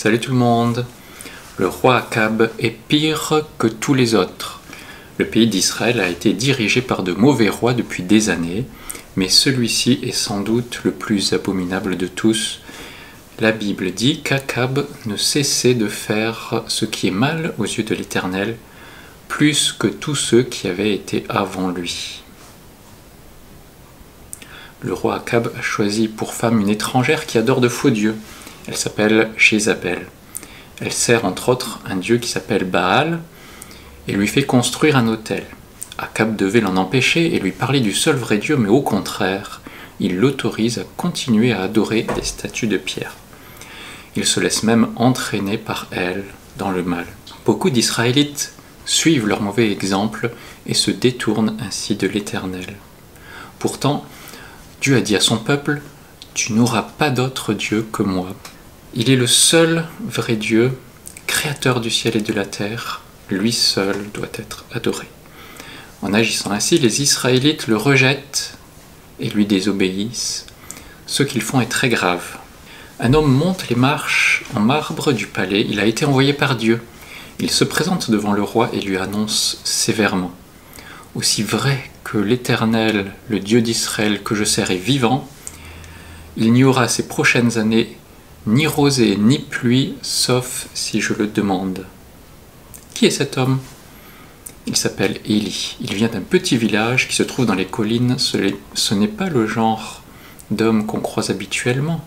Salut tout le monde. Le roi Akab est pire que tous les autres. Le pays d'Israël a été dirigé par de mauvais rois depuis des années, mais celui-ci est sans doute le plus abominable de tous. La Bible dit qu'Akab ne cessait de faire ce qui est mal aux yeux de l'Éternel, plus que tous ceux qui avaient été avant lui. Le roi Akab a choisi pour femme une étrangère qui adore de faux dieux. Elle s'appelle Jézabel. Elle sert entre autres un dieu qui s'appelle Baal et lui fait construire un autel. Akab devait l'en empêcher et lui parler du seul vrai Dieu, mais au contraire, il l'autorise à continuer à adorer des statues de pierre. Il se laisse même entraîner par elle dans le mal. Beaucoup d'Israélites suivent leur mauvais exemple et se détournent ainsi de l'Éternel. Pourtant, Dieu a dit à son peuple « Tu n'auras pas d'autre Dieu que moi ». Il est le seul vrai Dieu, créateur du ciel et de la terre. Lui seul doit être adoré. En agissant ainsi, les Israélites le rejettent et lui désobéissent. Ce qu'ils font est très grave. Un homme monte les marches en marbre du palais. Il a été envoyé par Dieu. Il se présente devant le roi et lui annonce sévèrement « Aussi vrai que l'Éternel, le Dieu d'Israël que je sers, est vivant, il n'y aura ces prochaines années ni rosée ni pluie, sauf si je le demande. » Qui est cet homme? Il s'appelle Élie. Il vient d'un petit village qui se trouve dans les collines. Ce n'est pas le genre d'homme qu'on croise habituellement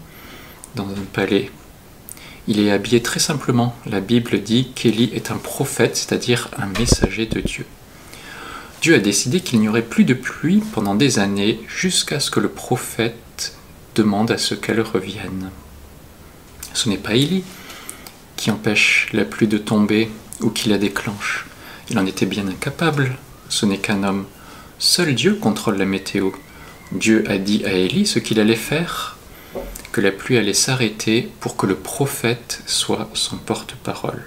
dans un palais. Il est habillé très simplement. La Bible dit qu'Élie est un prophète, c'est-à-dire un messager de Dieu. Dieu a décidé qu'il n'y aurait plus de pluie pendant des années jusqu'à ce que le prophète demande à ce qu'elle revienne. Ce n'est pas Élie qui empêche la pluie de tomber ou qui la déclenche. Il en était bien incapable, ce n'est qu'un homme. Seul Dieu contrôle la météo. Dieu a dit à Élie ce qu'il allait faire, que la pluie allait s'arrêter pour que le prophète soit son porte-parole.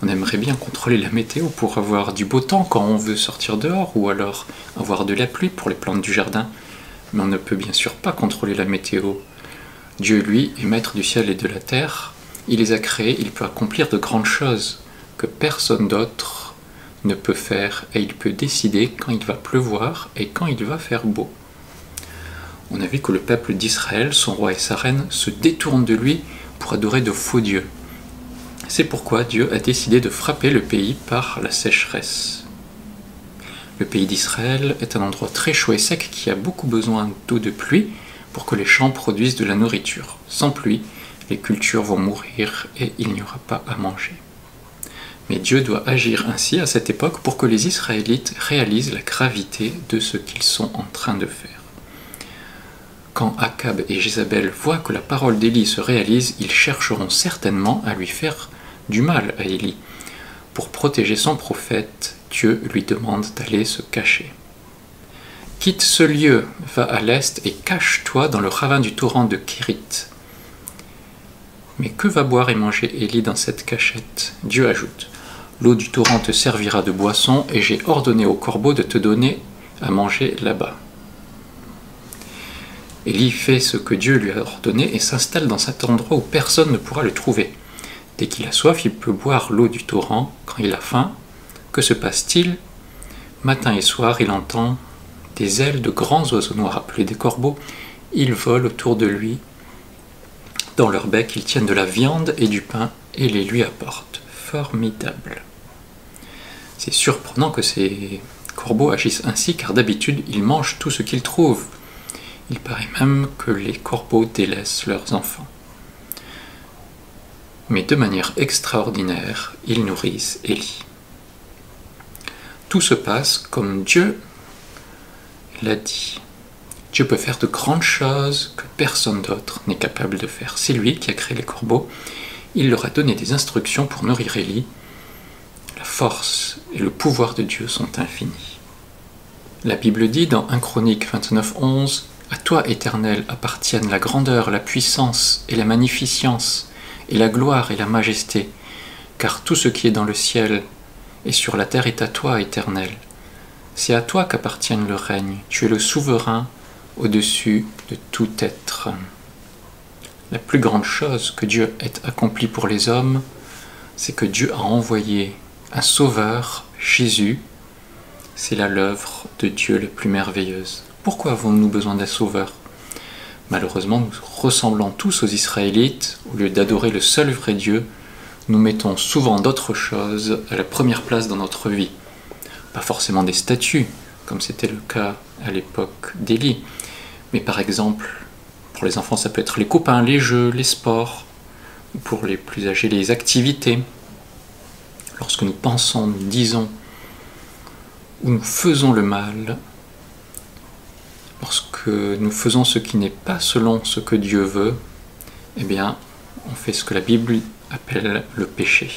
On aimerait bien contrôler la météo pour avoir du beau temps quand on veut sortir dehors, ou alors avoir de la pluie pour les plantes du jardin, mais on ne peut bien sûr pas contrôler la météo. Dieu, lui, est maître du ciel et de la terre. Il les a créés, il peut accomplir de grandes choses que personne d'autre ne peut faire, et il peut décider quand il va pleuvoir et quand il va faire beau. On a vu que le peuple d'Israël, son roi et sa reine, se détournent de lui pour adorer de faux dieux. C'est pourquoi Dieu a décidé de frapper le pays par la sécheresse. Le pays d'Israël est un endroit très chaud et sec qui a beaucoup besoin d'eau de pluie pour que les champs produisent de la nourriture. Sans pluie, les cultures vont mourir et il n'y aura pas à manger. Mais Dieu doit agir ainsi à cette époque pour que les Israélites réalisent la gravité de ce qu'ils sont en train de faire. Quand Akab et Jézabel voient que la parole d'Élie se réalise, ils chercheront certainement à lui faire du mal à Élie. Pour protéger son prophète, Dieu lui demande d'aller se cacher. « Quitte ce lieu, va à l'est et cache-toi dans le ravin du torrent de Kérit. » Mais que va boire et manger Élie dans cette cachette? Dieu ajoute « L'eau du torrent te servira de boisson et j'ai ordonné au corbeau de te donner à manger là-bas. » Élie fait ce que Dieu lui a ordonné et s'installe dans cet endroit où personne ne pourra le trouver. Dès qu'il a soif, il peut boire l'eau du torrent. Quand il a faim, que se passe-t-il? Matin et soir, il entend des ailes de grands oiseaux noirs appelés des corbeaux. Ils volent autour de lui. Dans leur bec, ils tiennent de la viande et du pain et les lui apportent. Formidable. C'est surprenant que ces corbeaux agissent ainsi, car d'habitude, ils mangent tout ce qu'ils trouvent. Il paraît même que les corbeaux délaissent leurs enfants. Mais de manière extraordinaire, ils nourrissent Élie. Tout se passe comme Dieu l'a dit. Dieu peut faire de grandes choses que personne d'autre n'est capable de faire. C'est lui qui a créé les corbeaux. Il leur a donné des instructions pour nourrir Élie. La force et le pouvoir de Dieu sont infinis. La Bible dit dans 1 Chronique 29:11 « À toi, Éternel, appartiennent la grandeur, la puissance et la magnificence, et la gloire et la majesté, car tout ce qui est dans le ciel et sur la terre est à toi, Éternel. C'est à toi qu'appartiennent le règne, tu es le souverain au-dessus de tout être. » la plus grande chose que Dieu ait accomplie pour les hommes, c'est que Dieu a envoyé un sauveur, Jésus. C'est là l'œuvre de Dieu la plus merveilleuse. Pourquoi avons-nous besoin d'un sauveur? Malheureusement, nous ressemblons tous aux Israélites. Au lieu d'adorer le seul vrai Dieu, nous mettons souvent d'autres choses à la première place dans notre vie. Pas forcément des statues, comme c'était le cas à l'époque d'Élie, mais par exemple, pour les enfants, ça peut être les copains, les jeux, les sports, ou pour les plus âgés, les activités. Lorsque nous pensons, nous disons, ou nous faisons le mal, lorsque nous faisons ce qui n'est pas selon ce que Dieu veut, eh bien, on fait ce que la Bible appelle le péché.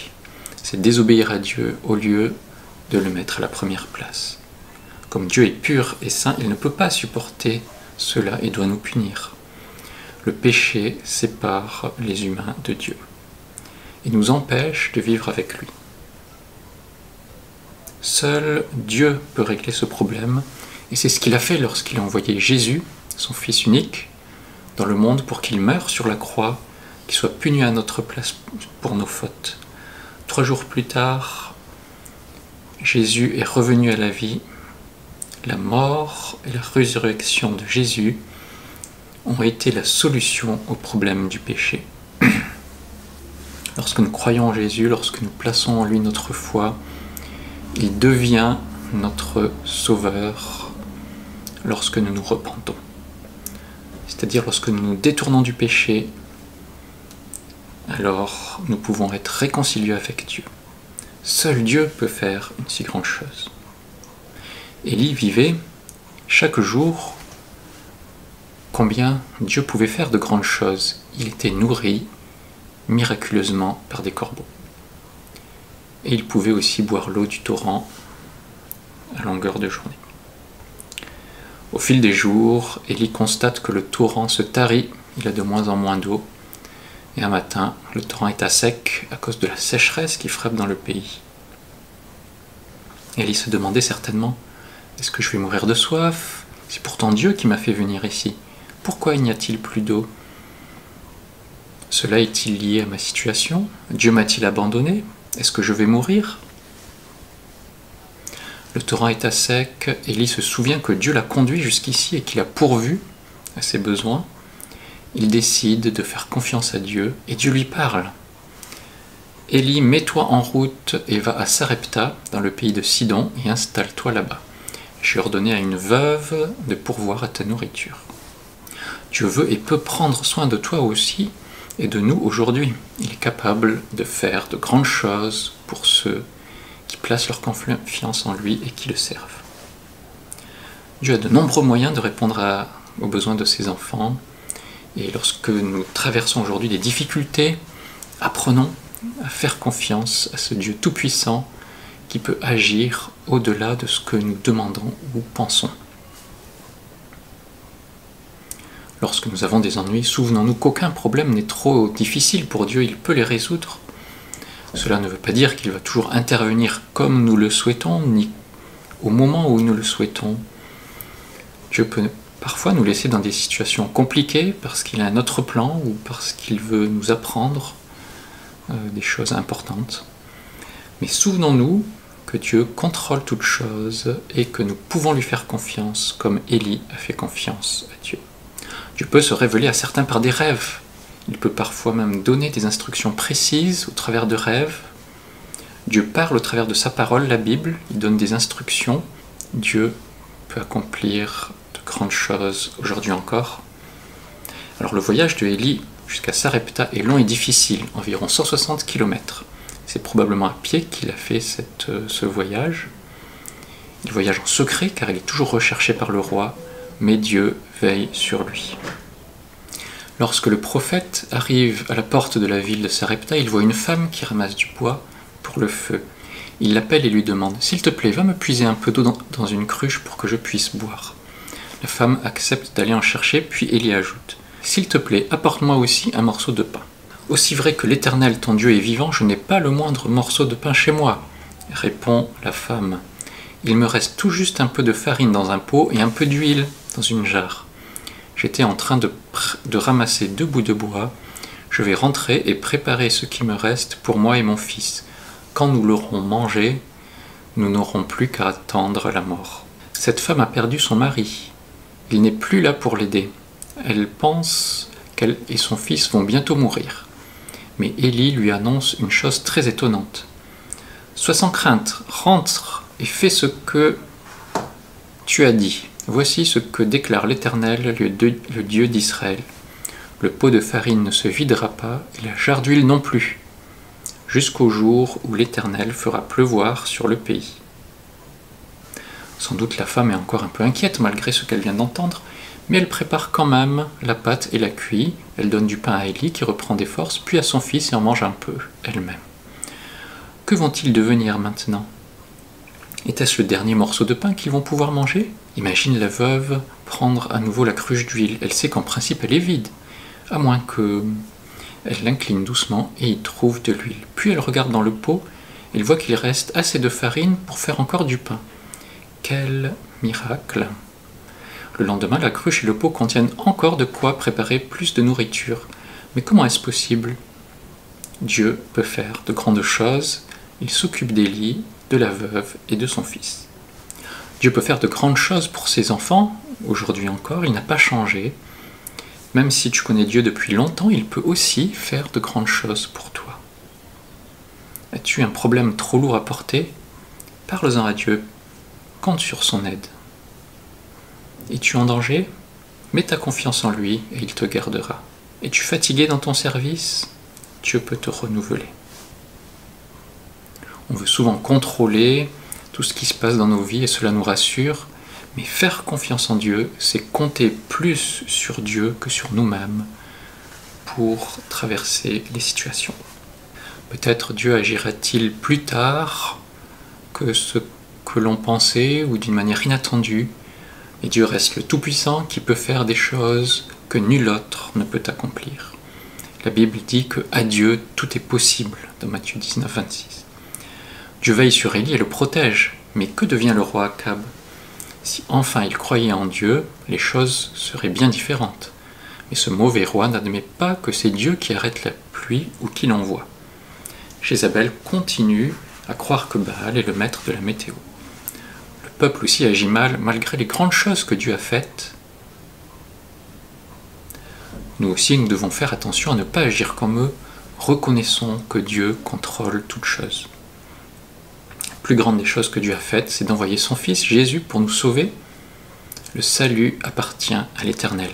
C'est désobéir à Dieu au lieu de le mettre à la première place. Comme Dieu est pur et saint, il ne peut pas supporter cela et doit nous punir. Le péché sépare les humains de Dieu et nous empêche de vivre avec lui. Seul Dieu peut régler ce problème, et c'est ce qu'il a fait lorsqu'il a envoyé Jésus, son Fils unique, dans le monde pour qu'il meure sur la croix, qu'il soit puni à notre place pour nos fautes. 3 jours plus tard, Jésus est revenu à la vie. La mort et la résurrection de Jésus ont été la solution au problème du péché. Lorsque nous croyons en Jésus, lorsque nous plaçons en lui notre foi, il devient notre sauveur lorsque nous nous repentons. C'est-à-dire lorsque nous nous détournons du péché, alors nous pouvons être réconciliés avec Dieu. Seul Dieu peut faire une si grande chose. Élie vivait chaque jour combien Dieu pouvait faire de grandes choses. Il était nourri miraculeusement par des corbeaux. Et il pouvait aussi boire l'eau du torrent à longueur de journée. Au fil des jours, Élie constate que le torrent se tarit, il a de moins en moins d'eau, et un matin, le torrent est à sec à cause de la sécheresse qui frappe dans le pays. Élie se demandait certainement, est-ce que je vais mourir de soif? C'est pourtant Dieu qui m'a fait venir ici. Pourquoi il n'y a-t-il plus d'eau? Cela est-il lié à ma situation? Dieu m'a-t-il abandonné? Est-ce que je vais mourir? Le torrent est à sec, Élie se souvient que Dieu l'a conduit jusqu'ici et qu'il a pourvu à ses besoins. Il décide de faire confiance à Dieu et Dieu lui parle. Élie, mets-toi en route et va à Sarepta, dans le pays de Sidon, et installe-toi là-bas. J'ai ordonné à une veuve de pourvoir à ta nourriture. Dieu veut et peut prendre soin de toi aussi et de nous aujourd'hui. Il est capable de faire de grandes choses pour ceux qui placent leur confiance en lui et qui le servent. Dieu a de nombreux moyens de répondre aux besoins de ses enfants. Et lorsque nous traversons aujourd'hui des difficultés, apprenons à faire confiance à ce Dieu tout-puissant qui peut agir au-delà de ce que nous demandons ou pensons. Lorsque nous avons des ennuis, souvenons-nous qu'aucun problème n'est trop difficile pour Dieu, il peut les résoudre. Cela ne veut pas dire qu'il va toujours intervenir comme nous le souhaitons, ni au moment où nous le souhaitons. Dieu peut parfois nous laisser dans des situations compliquées parce qu'il a un autre plan ou parce qu'il veut nous apprendre des choses importantes. Mais souvenons-nous que Dieu contrôle toutes choses et que nous pouvons lui faire confiance comme Élie a fait confiance à Dieu. Dieu peut se révéler à certains par des rêves. Il peut parfois même donner des instructions précises au travers de rêves. Dieu parle au travers de sa parole, la Bible, il donne des instructions. Dieu peut accomplir de grandes choses aujourd'hui encore. Alors le voyage de Élie jusqu'à Sarepta est long et difficile, environ 160 km. C'est probablement à pied qu'il a fait ce voyage. Il voyage en secret car il est toujours recherché par le roi, mais Dieu veille sur lui. Lorsque le prophète arrive à la porte de la ville de Sarepta, il voit une femme qui ramasse du bois pour le feu. Il l'appelle et lui demande « S'il te plaît, va me puiser un peu d'eau dans une cruche pour que je puisse boire. » La femme accepte d'aller en chercher, puis Élie ajoute « S'il te plaît, apporte-moi aussi un morceau de pain. » « Aussi vrai que l'Éternel, ton Dieu, est vivant, je n'ai pas le moindre morceau de pain chez moi. » Répond la femme. « Il me reste tout juste un peu de farine dans un pot et un peu d'huile dans une jarre. J'étais en train de ramasser 2 bouts de bois Je vais rentrer et préparer ce qui me reste pour moi et mon fils. Quand nous l'aurons mangé, nous n'aurons plus qu'à attendre la mort. Cette femme a perdu son mari. Il n'est plus là pour l'aider. Elle pense qu'elle et son fils vont bientôt mourir. Mais Élie lui annonce une chose très étonnante. « Sois sans crainte, rentre et fais ce que tu as dit. Voici ce que déclare l'Éternel, le Dieu d'Israël. Le pot de farine ne se videra pas et la jarre d'huile non plus, jusqu'au jour où l'Éternel fera pleuvoir sur le pays. » Sans doute la femme est encore un peu inquiète malgré ce qu'elle vient d'entendre, mais elle prépare quand même la pâte et la cuit. Elle donne du pain à Élie qui reprend des forces, puis à son fils et en mange un peu elle-même. Que vont-ils devenir maintenant? Est-ce le dernier morceau de pain qu'ils vont pouvoir manger? Imagine la veuve prendre à nouveau la cruche d'huile. Elle sait qu'en principe elle est vide, à moins que... Elle l'incline doucement et y trouve de l'huile. Puis elle regarde dans le pot, elle voit qu'il reste assez de farine pour faire encore du pain. Quel miracle! Le lendemain, la cruche et le pot contiennent encore de quoi préparer plus de nourriture. Mais comment est-ce possible? Dieu peut faire de grandes choses. Il s'occupe d'Élie, de la veuve et de son fils. Dieu peut faire de grandes choses pour ses enfants. Aujourd'hui encore, il n'a pas changé. Même si tu connais Dieu depuis longtemps, il peut aussi faire de grandes choses pour toi. As-tu un problème trop lourd à porter? Parle-en à Dieu. Compte sur son aide. Es-tu en danger? Mets ta confiance en lui et il te gardera. Es-tu fatigué dans ton service? Dieu peut te renouveler. On veut souvent contrôler tout ce qui se passe dans nos vies et cela nous rassure, mais faire confiance en Dieu, c'est compter plus sur Dieu que sur nous-mêmes pour traverser les situations. Peut-être Dieu agira-t-il plus tard que ce que l'on pensait ou d'une manière inattendue, et Dieu reste le Tout-Puissant qui peut faire des choses que nul autre ne peut accomplir. La Bible dit que à Dieu tout est possible, dans Matthieu 19, 26. Dieu veille sur Élie et le protège, mais que devient le roi Akab? Si enfin il croyait en Dieu, les choses seraient bien différentes. Mais ce mauvais roi n'admet pas que c'est Dieu qui arrête la pluie ou qui l'envoie. Jézabel continue à croire que Baal est le maître de la météo. Le peuple aussi agit mal malgré les grandes choses que Dieu a faites. Nous aussi, nous devons faire attention à ne pas agir comme eux. Reconnaissons que Dieu contrôle toutes choses. La plus grande des choses que Dieu a faites, c'est d'envoyer son Fils Jésus pour nous sauver. Le salut appartient à l'Éternel.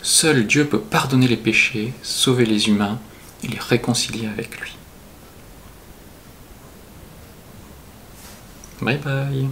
Seul Dieu peut pardonner les péchés, sauver les humains et les réconcilier avec lui. Bye bye.